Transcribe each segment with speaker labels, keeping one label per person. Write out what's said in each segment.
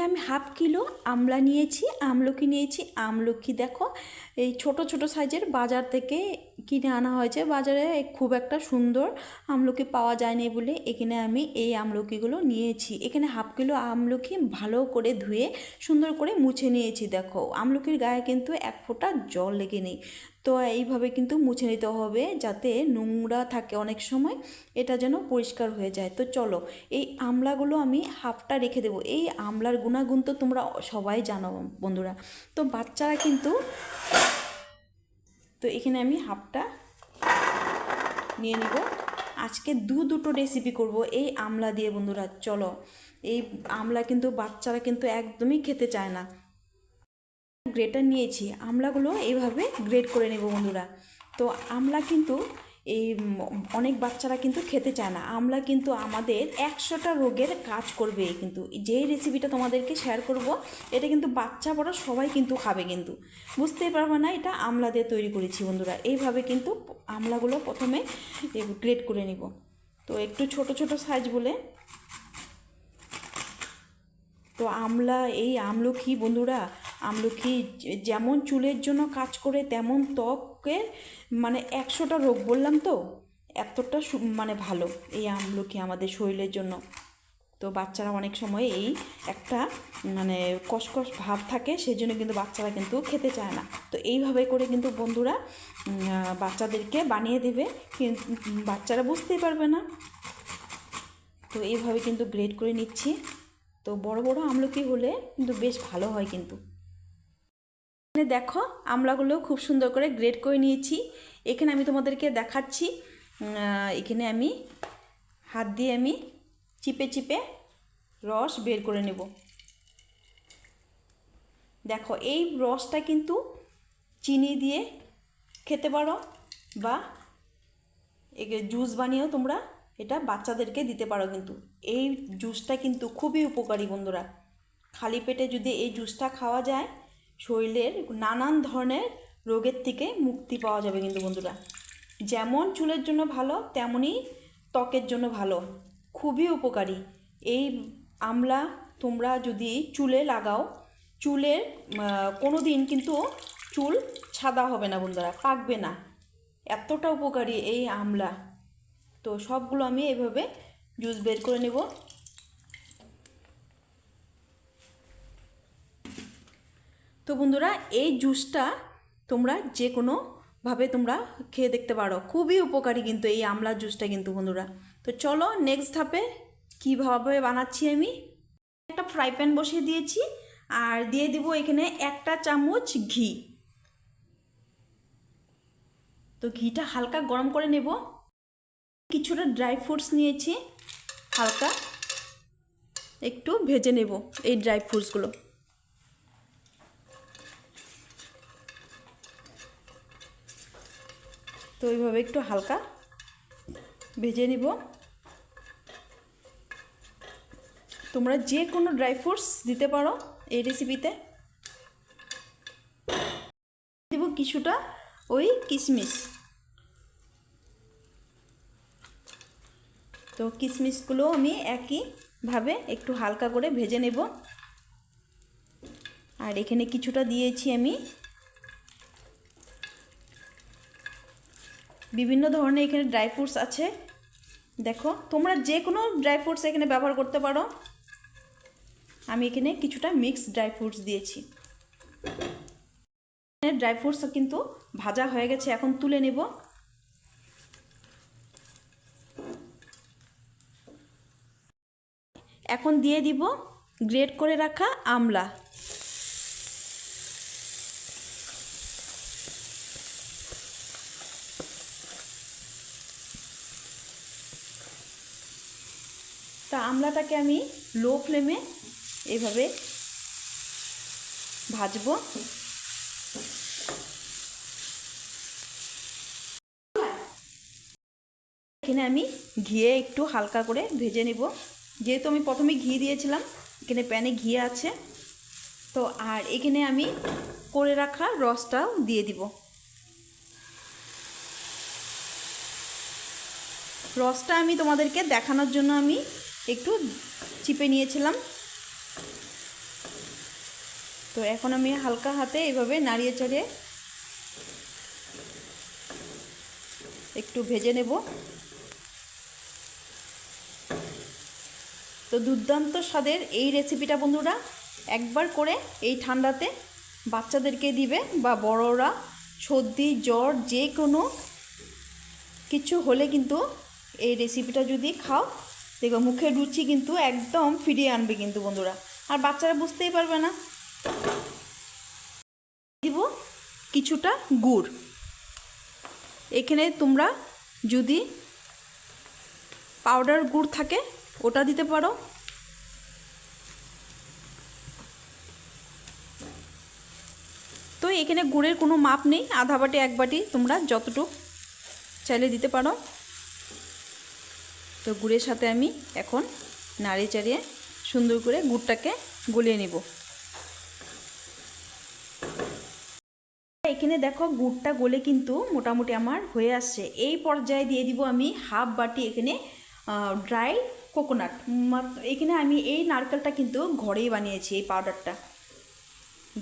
Speaker 1: এখানে আমি half kilo আমলা নিয়েছি, আমলকি নিয়েছি। আমলকি দেখো এই ছোট ছোট সাইজের বাজার থেকে কিনে আনা হয়েছে। বাজারে খুব একটা সুন্দর আমলকি পাওয়া যায়নি বলে এখানে আমি এই আমলকিগুলো নিয়েছি। এখানে হাফ কিলো আমলকি ভালো করে ধুয়ে সুন্দর করে মুছে নিয়েছি। দেখো আমলকির গায়ে কিন্তু এক ফোঁটা জল লেগে নেই। তো এইভাবে কিন্তু মুছে নিতে হবে যাতে নোংরা থাকে অনেক সময়, এটা যেন পরিষ্কার হয়ে যায়। তো চলো এই আমলাগুলো আমি হাফটা রেখে দেবো। এই আমলার গুণাগুণ তো তোমরা সবাই জানো বন্ধুরা। তো বাচ্চারা কিন্তু, তো এখানে আমি হাফটা নিয়ে নিব। আজকে দুটো রেসিপি করব এই আমলা দিয়ে বন্ধুরা। চলো, এই আমলা কিন্তু বাচ্চারা কিন্তু একদমই খেতে চায় না। গ্রেটার নিয়েছি, আমলাগুলো এইভাবে গ্রেট করে নেব বন্ধুরা। তো আমলা কিন্তু এই অনেক বাচ্চারা কিন্তু খেতে চায় না। আমলা কিন্তু আমাদের 100টা রোগের কাজ করবে। কিন্তু যেই রেসিপিটা তোমাদেরকে শেয়ার করব এটা কিন্তু বাচ্চা বড় সবাই কিন্তু খাবে, কিন্তু বুঝতেই পারবে না এটা আমলা দিয়ে তৈরি করেছি বন্ধুরা। এইভাবে কিন্তু আমলাগুলো প্রথমে গ্রেট করে নিব। তো একটু ছোট ছোট সাইজ বলে, তো আমলা এই আমলকি বন্ধুরা, আমলকি যেমন চুলের জন্য কাজ করে তেমন ত্বকের মানে 100টা রোগ বললাম তো, এতটা মানে ভালো এই আমলকি আমাদের শরীরের জন্য। তো বাচ্চারা অনেক সময় এই একটা মানে কসকস ভাব থাকে, সেই জন্য কিন্তু বাচ্চারা কিন্তু খেতে চায় না। তো এইভাবে করে কিন্তু বন্ধুরা বাচ্চাদেরকে বানিয়ে দেবে, কিন্তু বাচ্চারা বুঝতেই পারবে না। তো এইভাবে কিন্তু গ্রেড করে নিচ্ছি। তো বড় বড় আমলকি হলে কিন্তু বেশ ভালো হয়। কিন্তু এখানে দেখো আমলাগুলো খুব সুন্দর করে গ্রেড করে নিয়েছি। এখানে আমি তোমাদেরকে দেখাচ্ছি। এখানে আমি হাত দিয়ে আমি চিপে চিপে রস বের করে নেব। দেখো এই রসটা কিন্তু চিনি দিয়ে খেতে পারো, বা জুস বানিয়েও তোমরা এটা বাচ্চাদেরকে দিতে পারো। কিন্তু এই জুসটা কিন্তু খুবই উপকারী বন্ধুরা। খালি পেটে যদি এই জুসটা খাওয়া যায় শরীরের নানান ধরনের রোগের থেকে মুক্তি পাওয়া যাবে কিন্তু বন্ধুরা। যেমন চুলের জন্য ভালো তেমনই ত্বকের জন্য ভালো, খুবই উপকারী। এই আমলা তোমরা যদি চুলে লাগাও, চুলের কোনো দিন কিন্তু চুল সাদা হবে না বন্ধুরা, পাকবে না, এতটা উপকারী এই আমলা। তো সবগুলো আমি এভাবে জুস বের করে নেব। তো বন্ধুরা এই জুসটা তোমরা যে কোনোভাবে তোমরা খেয়ে দেখতে পারো, খুবই উপকারী কিন্তু এই আমলার জুসটা কিন্তু বন্ধুরা। তো চলো নেক্সট ধাপে কীভাবে বানাচ্ছি। আমি একটা ফ্রাই প্যান বসিয়ে দিয়েছি আর দিয়ে দিব এখানে 1 চামচ ঘি। তো ঘিটা হালকা গরম করে নেব। কিছুটা ড্রাই ফ্রুটস নিয়েছি, হালকা একটু ভেজে নেব এই ড্রাই ফ্রুটসগুলো। তো এইভাবে একটু হালকা ভেজে নিব। তোমরা যে কোনো ড্রাই ফ্রুটস দিতে পারো এই রেসিপিতে। দেব কিছুটা ওই কিশমিশ। তো কিশমিশগুলো আমি একইভাবে একটু হালকা করে ভেজে নেব। আর এখানে কিছুটা দিয়েছি আমি বিভিন্ন ধরনের এখানে ড্রাই ফ্রুটস আছে। দেখো তোমরা যে কোনো ড্রাই ফ্রুটস এখানে ব্যবহার করতে পারো। আমি এখানে কিছুটা মিক্সড ড্রাই ফ্রুটস দিয়েছি। ড্রাই ফ্রুটস কিন্তু ভাজা হয়ে গেছে, এখন তুলে নেব। এখন দিয়ে দিব গ্রেট করে রাখা আমলা। তা আমলাটাকে আমি লো ফ্লেমে এইভাবে ভাজবো। এখানে আমি ঘিয়ে একটু হালকা করে ভেজে নেব, যেহেতু আমি প্রথমে ঘি দিয়েছিলাম, এখানে প্যানে ঘি আছে। তো আর এখানে আমি করে রাখা রসটাও দিয়ে দিব। রসটা আমি তোমাদেরকে দেখানোর জন্য আমি একটু চিপে নিয়েছিলাম। তো এখন আমি হালকা হাতে এইভাবে নাড়িয়ে চাড়িয়ে একটু ভেজে নেব। তো দুর্দান্ত স্বাদের এই রেসিপিটা বন্ধুরা একবার করে এই ঠান্ডাতে বাচ্চাদেরকে দিবে, বা বড়রা সর্দি জ্বর যে কোনো কিছু হলে কিন্তু এই রেসিপিটা যদি খাও দেখো মুখের রুচি কিন্তু একদম ফিরিয়ে আনবে কিন্তু বন্ধুরা, আর বাচ্চারা বুঝতেই পারবে না। দিব কিছুটা গুড়, এখানে তোমরা যদি পাউডার গুড় থাকে ওটা দিতে পারো। তো এখানে গুড়ের কোনো মাপ নেই, আধা বাটি এক বাটি তোমরা যতটুকু চাইলে দিতে পারো। তো গুড়ের সাথে আমি এখন নাড়িয়ে চাড়িয়ে সুন্দর করে গুড়টাকে গলিয়ে নেব। এখানে দেখো গুড়টা গলে কিন্তু মোটামুটি আমার হয়ে আসছে। এই পর্যায়ে দিয়ে দিব আমি হাফ বাটি এখানে ড্রাই কোকোনাট। এখানে আমি এই নারকেলটা কিন্তু ঘরেই বানিয়েছি, এই পাউডারটা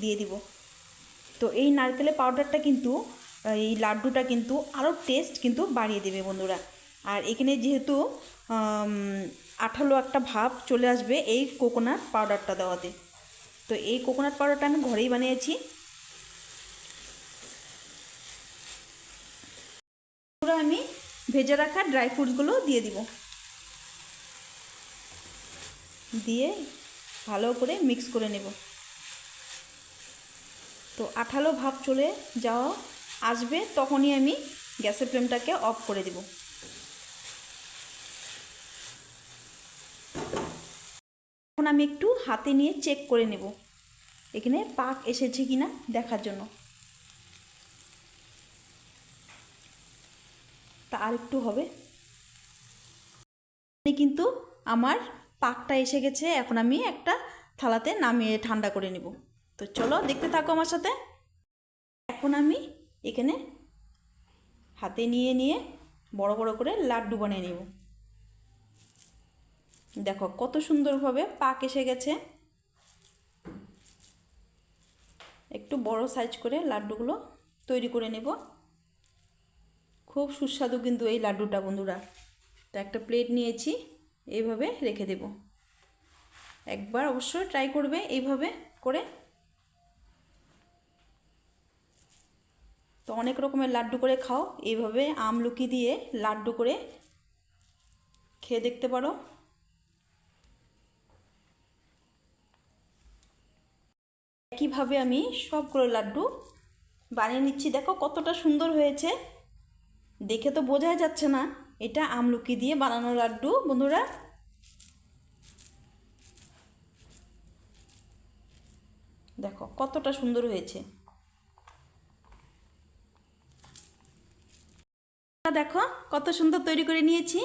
Speaker 1: দিয়ে দিব। তো এই নারকেলের পাউডারটা কিন্তু এই লাড্ডুটা কিন্তু আরও টেস্ট কিন্তু বাড়িয়ে দেবে বন্ধুরা। আর এখানে যেহেতু আঠালো একটা ভাব চলে আসবে এই কোকোনাট পাউডারটা দেওয়াতে, তো এই কোকোনাট পাউডারটা আমি ঘরেই বানিয়েছি। পুরো আমি ভেজে রাখা ড্রাই ফ্রুটসগুলো দিয়ে দিব, দিয়ে ভালো করে মিক্স করে নেব। তো আঠালো ভাব চলে যাওয়া আসবে তখনই আমি গ্যাসের ফ্লেমটাকে অফ করে দেব। এখন আমি একটু হাতে নিয়ে চেক করে নেব এখানে পাক এসেছে কিনা দেখার জন্য। তা আর একটু হবে, কিন্তু আমার পাকটা এসে গেছে। এখন আমি একটা থালাতে নামিয়ে ঠান্ডা করে নেব। তো চলো দেখতে থাকো আমার সাথে। এখন আমি এখানে হাতে নিয়ে নিয়ে বড় বড় করে লাড্ডু বানিয়ে নেব। দেখো কত সুন্দরভাবে পাক এসে গেছে। একটু বড় সাইজ করে লাড্ডুগুলো তৈরি করে নেব। খুব সুস্বাদু কিন্তু এই লাড্ডুটা বন্ধুরা। তো একটা প্লেট নিয়েছি, এইভাবে রেখে দেব। একবার অবশ্যই ট্রাই করবে এইভাবে করে। তো অনেক রকমের লাড্ডু করে খাও, এইভাবে আমলকি দিয়ে লাড্ডু করে খেয়ে দেখতে পারো। একইভাবে আমি সবগুলো লাড্ডু বানিয়ে নিচ্ছি। দেখো কতটা সুন্দর হয়েছে, দেখে তো বোঝাই যাচ্ছে না এটা আমলকি দিয়ে বানানো লাড্ডু বন্ধুরা। দেখো কতটা সুন্দর হয়েছে। দেখো কত সুন্দর তৈরি করে নিয়েছি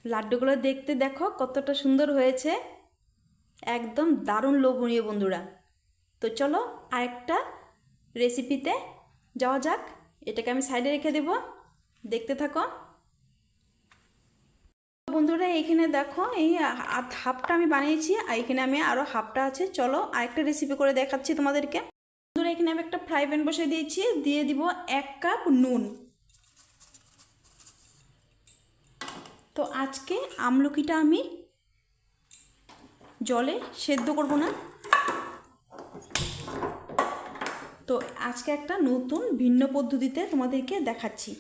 Speaker 1: লাড্ডুগুলো, দেখতে দেখো কতটা সুন্দর হয়েছে, একদম দারুণ লোভনীয় বন্ধুরা। তো চলো আরেকটা রেসিপিতে যাওয়া যাক। এটাকে আমি সাইডে রেখে দেব, দেখতে থাকো বন্ধুরা। এইখানে দেখো এই হাফটা আমি বানিয়েছি, আর এখানে আমি আরও হাফটা আছে। চলো আরেকটা রেসিপি করে দেখাচ্ছি তোমাদেরকে বন্ধুরা। এখানে আমি একটা ফ্রাই প্যান বসিয়ে দিয়েছি, দিয়ে দিব 1 কাপ নুন। তো আজকে আমলকিটা আমি জলে সেদ্ধ করব না, তো আজকে একটা নতুন ভিন্ন পদ্ধতিতে তোমাদেরকে দেখাচ্ছি।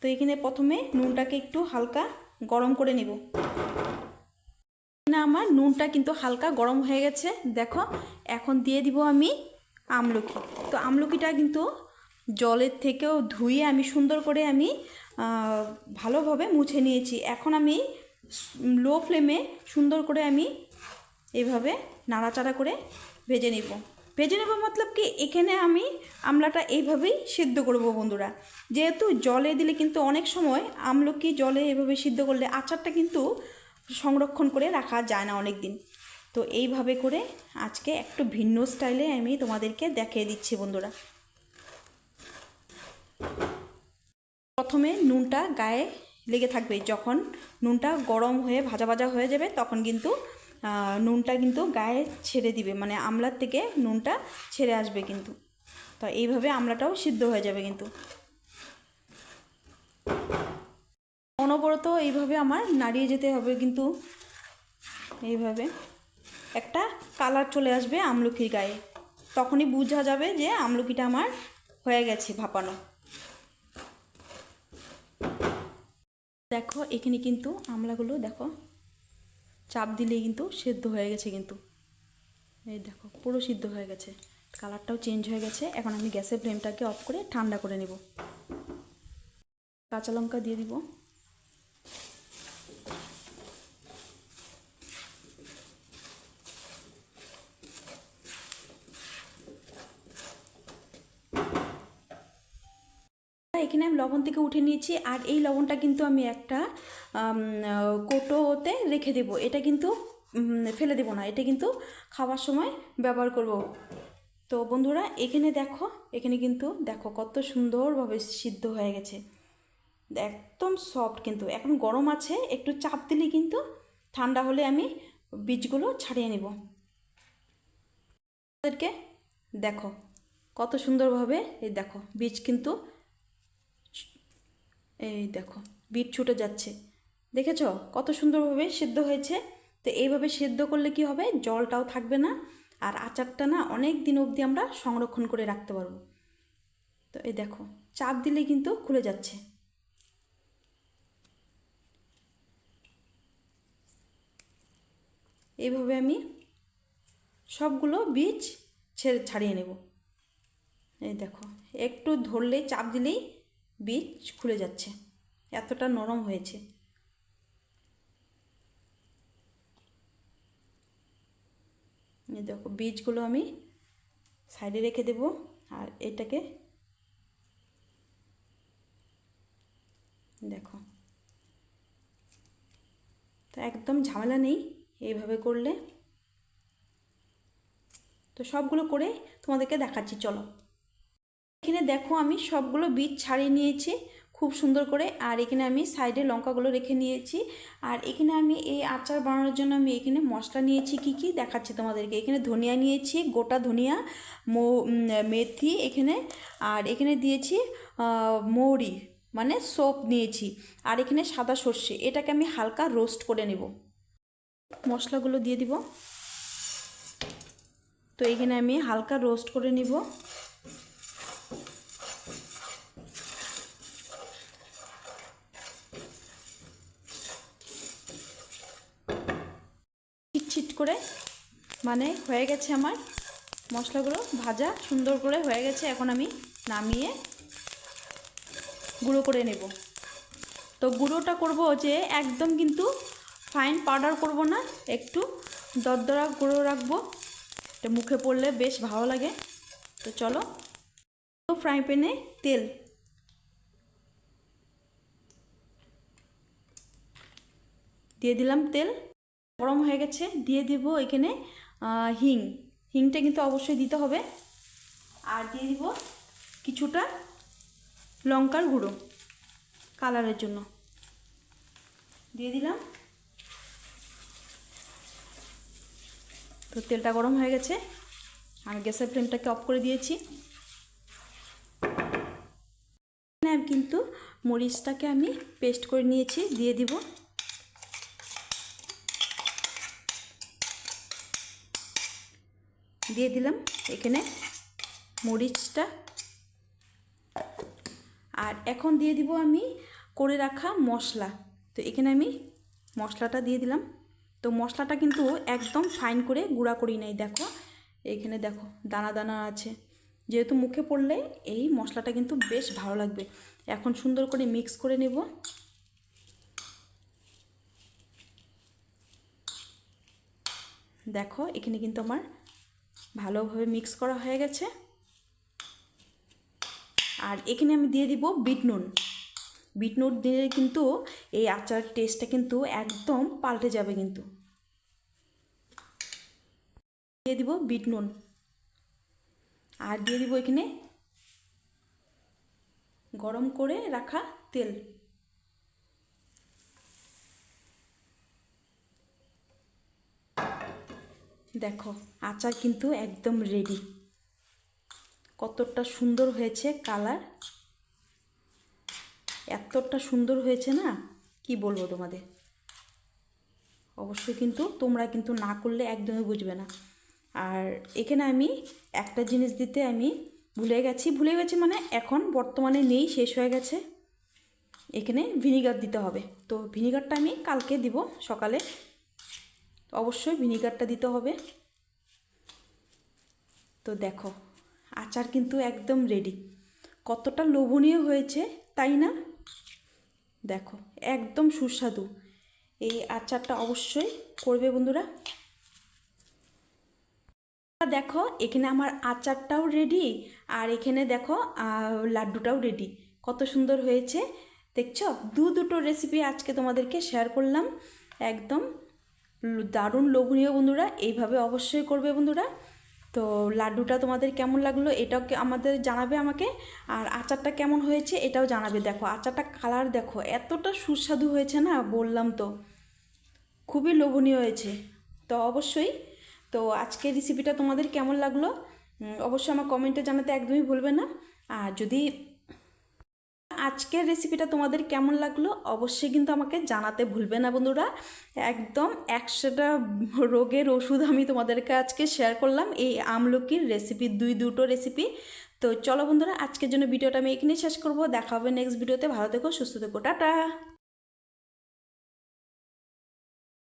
Speaker 1: তো এখানে প্রথমে নুনটাকে একটু হালকা গরম করে নেব। না আমার নুনটা কিন্তু হালকা গরম হয়ে গেছে। দেখো এখন দিয়ে দিব আমি আমলকি। তো আমলকিটা কিন্তু জলের থেকেও ধুয়ে আমি সুন্দর করে আমি ভালোভাবে মুছে নিয়েছি। এখন আমি লো ফ্লেমে সুন্দর করে আমি এইভাবে নাড়াচাড়া করে ভেজে নেব। মতলব কি এখানে আমি আমলাটা এইভাবেই সিদ্ধ করব বন্ধুরা। যেহেতু জলে দিলে কিন্তু অনেক সময় আমলকি জলে এভাবে সিদ্ধ করলে আচারটা কিন্তু সংরক্ষণ করে রাখা যায় না অনেক দিন। তো এইভাবে করে আজকে একটু ভিন্ন স্টাইলে আমি তোমাদেরকে দেখিয়ে দিচ্ছি বন্ধুরা। প্রথমে নুনটা গায়ে লেগে থাকবে, যখন নুনটা গরম হয়ে ভাজা ভাজা হয়ে যাবে তখন কিন্তু নুনটা কিন্তু গায়ে ছেড়ে দিবে, মানে আমলার থেকে নুনটা ছেড়ে আসবে কিন্তু। তো এইভাবে আমলাটাও সিদ্ধ হয়ে যাবে কিন্তু। অনবরত এইভাবে আমার নাড়িয়ে যেতে হবে কিন্তু। এইভাবে একটা কালার চলে আসবে আমলকির গায়ে, তখনই বোঝা যাবে যে আমলকিটা আমার হয়ে গেছে ভাপানো। দেখো এখানে কিন্তু আমলাগুলো দেখো চাপ দিলেই কিন্তু সেদ্ধ হয়ে গেছে কিন্তু। এই দেখো পুরো সিদ্ধ হয়ে গেছে, কালারটাও চেঞ্জ হয়ে গেছে। এখন আমি গ্যাসের ফ্লেমটাকে অফ করে ঠান্ডা করে নেব। কাঁচা লঙ্কা দিয়ে দিব। এখানে আমি লবণ থেকে উঠে নিয়েছি, আর এই লবণটা কিন্তু আমি একটা কৌটোতে রেখে দেব। এটা কিন্তু ফেলে দেব না, এটা কিন্তু খাওয়ার সময় ব্যবহার করব। তো বন্ধুরা এখানে দেখো, এখানে কিন্তু দেখো কত সুন্দরভাবে সিদ্ধ হয়ে গেছে, একদম সফট কিন্তু। এখন গরম আছে, একটু চাপ দিলে কিন্তু ঠান্ডা হলে আমি বীজগুলো ছাড়িয়ে নেব। ওদেরকে দেখো কত সুন্দরভাবে, এই দেখো বীজ কিন্তু, এই দেখো বীজ ছুটে যাচ্ছে, দেখেছো কত সুন্দরভাবে সিদ্ধ হয়েছে। তো এইভাবে সিদ্ধ করলে কি হবে, জলটাও থাকবে না, আর আচারটা না অনেক দিন অবধি আমরা সংরক্ষণ করে রাখতে পারবো। তো এই দেখো চাপ দিলে কিন্তু খুলে যাচ্ছে। এইভাবে আমি সবগুলো বীজ ছাড়িয়ে নেব। এই দেখো একটু ধরলেই, চাপ দিলেই বীজ খুলে যাচ্ছে, এতটা নরম হয়েছে। এই দেখো বীজগুলো আমি সাইডে রেখে দেব, আর এটাকে দেখো, তো একদম ঝামেলা নেই এইভাবে করলে। তো সবগুলো করে তোমাদেরকে দেখাচ্ছি, চলো। এখানে দেখো আমি সবগুলো বীজ ছাড়িয়ে নিয়েছি খুব সুন্দর করে, আর এখানে আমি সাইডে লঙ্কাগুলো রেখে নিয়েছি। আর এখানে আমি এই আচার বানানোর জন্য আমি এখানে মশলা নিয়েছি কি কি দেখাচ্ছি তোমাদেরকে। এখানে ধনিয়া নিয়েছি, গোটা ধনিয়া, মেথি এখানে, আর এখানে দিয়েছি মৌরি মানে সোপ নিয়েছি, আর এখানে সাদা সর্ষে। এটাকে আমি হালকা রোস্ট করে নেব। মশলাগুলো দিয়ে দিব। তো এখানে আমি হালকা রোস্ট করে নিব। ছিট করে মানে হয়ে গেছে আমার মশলাগুলো ভাজা, সুন্দর করে হয়ে গেছে। এখন আমি নামিয়ে গুঁড়ো করে নেব। তো গুঁড়োটা করব যে একদম কিন্তু ফাইন পাউডার করব না, একটু দরদরা গুঁড়ো রাখবো, এটা মুখে পড়লে বেশ ভালো লাগে। তো চলো, তো ফ্রাই প্যানে তেল দিয়ে দিলাম, তেল গরম হয়ে গেছে, দিয়ে দিব এখানে হিংটা কিন্তু অবশ্যই দিতে হবে। আর দিয়ে দিব কিছুটা লঙ্কার গুঁড়ো কালারের জন্য, দিয়ে দিলাম। তো তেলটা গরম হয়ে গেছে, আমি গ্যাসের ফ্লেমটাকে অফ করে দিয়েছি। কিন্তু মরিচটাকে আমি পেস্ট করে নিয়েছি, দিয়ে দিব। দিয়ে দিলাম এখানে মরিচটা, আর এখন দিয়ে দিব আমি করে রাখা মশলা। তো এখানে আমি মশলাটা দিয়ে দিলাম। তো মশলাটা কিন্তু একদম ফাইন করে গুঁড়া করি নাই, দেখো এইখানে দেখো দানা দানা আছে, যেহেতু মুখে পড়লে এই মশলাটা কিন্তু বেশ ভালো লাগবে। এখন সুন্দর করে মিক্স করে নেব। দেখো এখানে কিন্তু আমার ভালোভাবে মিক্স করা হয়ে গেছে। আর এখানে আমি দিয়ে দিব বিট নুন। বিট নুন দিলে কিন্তু এই আচার টেস্টটা কিন্তু একদম পাল্টে যাবে কিন্তু। দিয়ে দিব বিট নুন, আর দিয়ে দিব এখানে গরম করে রাখা তেল। দেখো আচার কিন্তু একদম রেডি। কতটা সুন্দর হয়েছে কালার, এতটা সুন্দর হয়েছে না কি বলবো তোমাদের। অবশ্যই কিন্তু তোমরা কিন্তু না করলে একদমই বুঝবে না। আর এখানে আমি একটা জিনিস দিতে আমি ভুলে গেছি মানে এখন বর্তমানে নেই, শেষ হয়ে গেছে। এখানে ভিনিগার দিতে হবে, তো ভিনিগারটা আমি কালকে দিব সকালে। অবশ্যই ভিনিগারটা দিতে হবে। তো দেখো আচার কিন্তু একদম রেডি। কতটা লোভনীয় হয়েছে তাই না? দেখো একদম সুস্বাদু। এই আচারটা অবশ্যই করবে বন্ধুরা। দেখো এখানে আমার আচারটাও রেডি, আর এখানে দেখো লাড্ডুটাও রেডি। কত সুন্দর হয়েছে দেখছো। দুটো রেসিপি আজকে তোমাদেরকে শেয়ার করলাম, একদম দারুণ লোভনীয় বন্ধুরা। এইভাবে অবশ্যই করবে বন্ধুরা। তো লাড্ডুটা তোমাদের কেমন লাগলো এটাও আমাদের জানাবে আমাকে, আর আচারটা কেমন হয়েছে এটাও জানাবে। দেখো আচারটা কালার দেখো এতটা সুস্বাদু হয়েছে না, বললাম তো খুবই লোভনীয় হয়েছে। তো অবশ্যই, তো আজকের রেসিপিটা তোমাদের কেমন লাগলো অবশ্যই আমার কমেন্টে জানাতে একদমই ভুলবে না। আর যদি আজকের রেসিপিটা তোমাদের কেমন লাগলো অবশ্যই কিন্তু আমাকে জানাতে ভুলবে না বন্ধুরা। একদম 100টা রোগের ওষুধ আমি তোমাদেরকে আজকে শেয়ার করলাম এই আমলকির রেসিপি, দুটো রেসিপি। তো চলো বন্ধুরা আজকের জন্য ভিডিওটা আমি এখানেই শেষ করব। দেখা হবে নেক্সট ভিডিওতে। ভালো থেকো, সুস্থ থেকো, টাটা।